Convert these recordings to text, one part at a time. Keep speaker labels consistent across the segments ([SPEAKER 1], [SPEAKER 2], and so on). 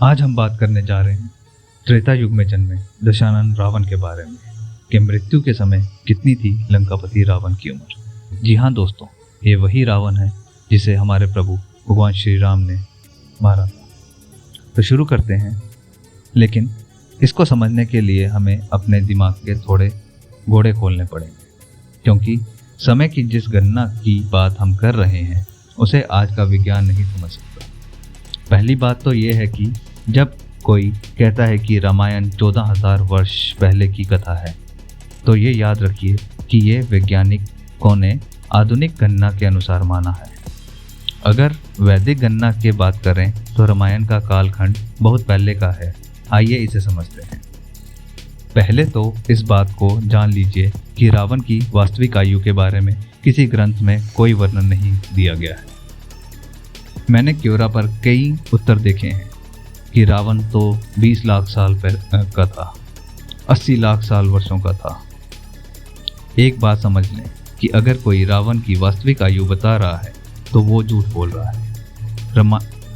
[SPEAKER 1] आज हम बात करने जा रहे हैं त्रेता युग में जन्मे दशानन रावण के बारे में कि मृत्यु के समय कितनी थी लंकापति रावण की उम्र। जी हाँ दोस्तों, ये वही रावण है जिसे हमारे प्रभु भगवान श्री राम ने मारा था। तो शुरू करते हैं, लेकिन इसको समझने के लिए हमें अपने दिमाग के थोड़े घोड़े खोलने पड़ेंगे, क्योंकि समय की जिस गणना की बात हम कर रहे हैं उसे आज का विज्ञान नहीं समझ सकता। पहली बात तो ये है कि जब कोई कहता है कि रामायण 14,000 वर्ष पहले की कथा है, तो ये याद रखिए कि ये वैज्ञानिकों ने आधुनिक गणना के अनुसार माना है। अगर वैदिक गणना की बात करें तो रामायण का कालखंड बहुत पहले का है। आइए इसे समझते हैं। पहले तो इस बात को जान लीजिए कि रावण की वास्तविक आयु के बारे में किसी ग्रंथ में कोई वर्णन नहीं दिया गया है। मैंने क्योरा पर कई उत्तर देखे हैं कि रावण तो 20 लाख साल का था, 80 लाख साल वर्षों का था। एक बात समझ लें कि अगर कोई रावण की वास्तविक आयु बता रहा है तो वो झूठ बोल रहा है।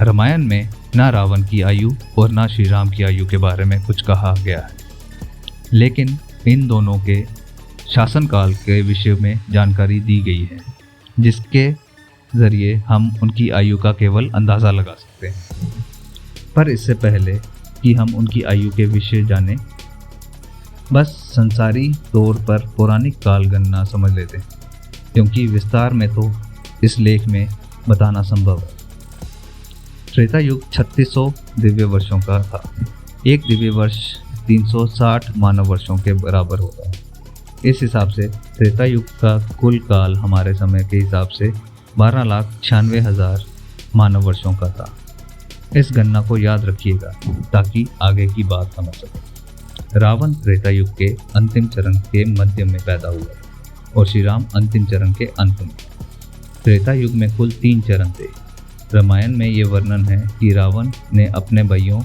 [SPEAKER 1] रामायण में ना रावण की आयु और ना श्री राम की आयु के बारे में कुछ कहा गया है, लेकिन इन दोनों के शासनकाल के विषय में जानकारी दी गई है, जिसके ज़रिए हम उनकी आयु का केवल अंदाज़ा लगा सकते हैं। पर इससे पहले कि हम उनकी आयु के विषय जानें, बस संसारी तौर पर पौराणिक काल गणना समझ लेते हैं, क्योंकि विस्तार में तो इस लेख में बताना संभव है। त्रेता युग 3600 दिव्य वर्षों का था। एक दिव्य वर्ष 360 मानव वर्षों के बराबर होता है। इस हिसाब से त्रेता युग का कुल काल हमारे समय के हिसाब से 12,96,000 मानव वर्षों का था। इस गणना को याद रखिएगा ताकि आगे की बात समझ सकें। रावण त्रेता युग के अंतिम चरण के मध्य में पैदा हुआ और श्री राम अंतिम चरण के अंत में। त्रेता युग में कुल 3 चरण थे। रामायण में ये वर्णन है कि रावण ने अपने भाइयों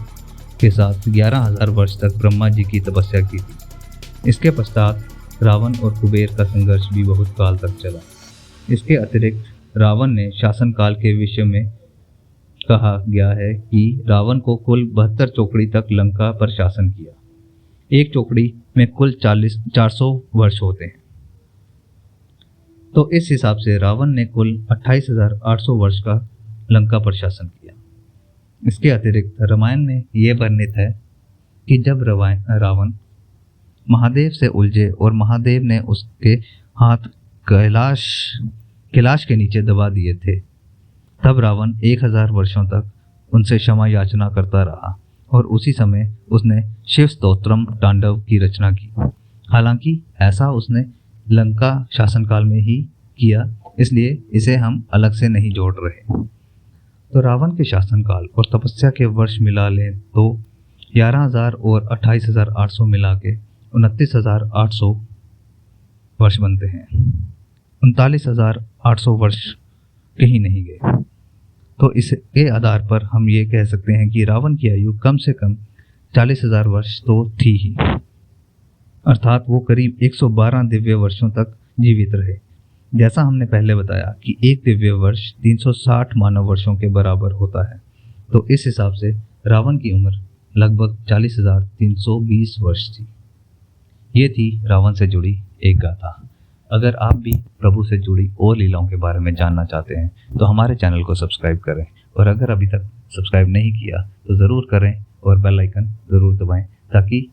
[SPEAKER 1] के साथ 11,000 वर्ष तक ब्रह्मा जी की तपस्या की थी। इसके पश्चात रावण और कुबेर का संघर्ष भी बहुत काल तक चला। इसके अतिरिक्त रावण ने शासनकाल के विषय में कहा गया है कि रावण को कुल 72 चौकड़ी तक लंका पर शासन किया। एक चौकड़ी में कुल 400 वर्ष होते हैं, तो इस हिसाब से रावण ने कुल 28,800 वर्ष का लंका पर शासन किया। इसके अतिरिक्त रामायण में ये वर्णित है कि जब रावण महादेव से उलझे और महादेव ने उसके हाथ कैलाश के नीचे दबा दिए थे, तब रावण 1000 वर्षों तक उनसे क्षमा याचना करता रहा और उसी समय उसने शिव स्तोत्रम तांडव की रचना की। हालांकि ऐसा उसने लंका शासनकाल में ही किया, इसलिए इसे हम अलग से नहीं जोड़ रहे। तो रावण के शासनकाल और तपस्या के वर्ष मिला लें तो 11,000 और 28,800 मिला के 29,800 वर्ष बनते हैं। 39,800 वर्ष कहीं नहीं गए। तो इसके आधार पर हम ये कह सकते हैं कि रावण की आयु कम से कम 40,000 वर्ष तो थी ही, अर्थात वो करीब 112 दिव्य वर्षों तक जीवित रहे। जैसा हमने पहले बताया कि एक दिव्य वर्ष 360 मानव वर्षों के बराबर होता है, तो इस हिसाब से रावण की उम्र लगभग 40,320 वर्ष थी। ये थी रावण से जुड़ी एक गाथा। अगर आप भी प्रभु से जुड़ी और लीलाओं के बारे में जानना चाहते हैं तो हमारे चैनल को सब्सक्राइब करें, और अगर अभी तक सब्सक्राइब नहीं किया तो ज़रूर करें और बेल आइकन ज़रूर दबाएं ताकि